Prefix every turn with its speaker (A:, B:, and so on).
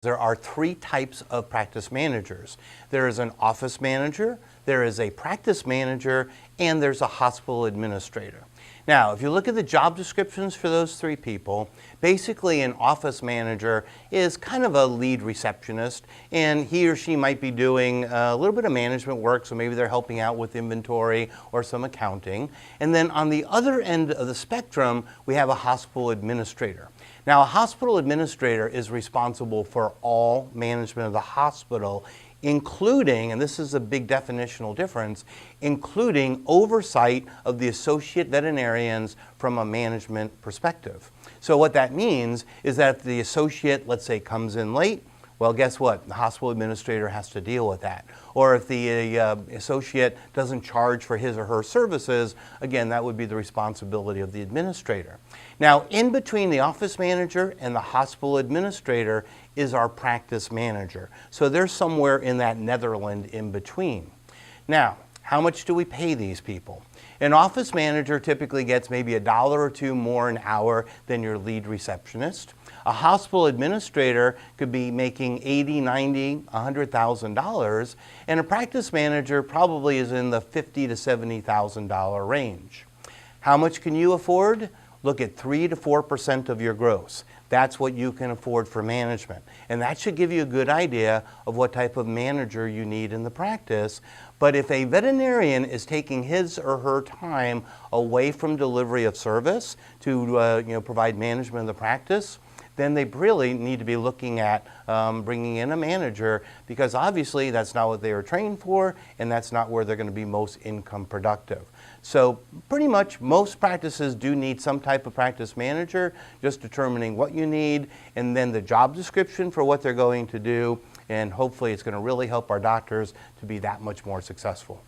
A: There are three types of practice managers. There is an office manager, there is a practice manager, and there's a hospital administrator. Now, if you look at the job descriptions for those three people, basically an office manager is kind of a lead receptionist, and he or she might be doing a little bit of management work, so maybe they're helping out with inventory or some accounting. And then on the other end of the spectrum, we have a hospital administrator. Now, a hospital administrator is responsible for all management of the hospital, including, and this is a big definitional difference, including oversight of the associate veterinarians from a management perspective. So what that means is that if the associate, let's say, comes in late, well, guess what? The hospital administrator has to deal with that. Or if the associate doesn't charge for his or her services, again, that would be the responsibility of the administrator. Now, in between the office manager and the hospital administrator is our practice manager. So they're somewhere in that Netherland in between. Now, how much do we pay these people? An office manager typically gets maybe $1 or $2 more an hour than your lead receptionist. A hospital administrator could be making $80,000, $90,000, $100,000, and a practice manager probably is in the $50,000 to $70,000 range. How much can you afford? Look at 3 to 4% of your gross. That's what you can afford for management. And that should give you a good idea of what type of manager you need in the practice. But if a veterinarian is taking his or her time away from delivery of service to provide management of the practice, then they really need to be looking at bringing in a manager, because obviously that's not what they were trained for, and that's not where they're going to be most income productive. So pretty much most practices do need some type of practice manager, just determining what you need, and then the job description for what they're going to do, and hopefully it's going to really help our doctors to be that much more successful.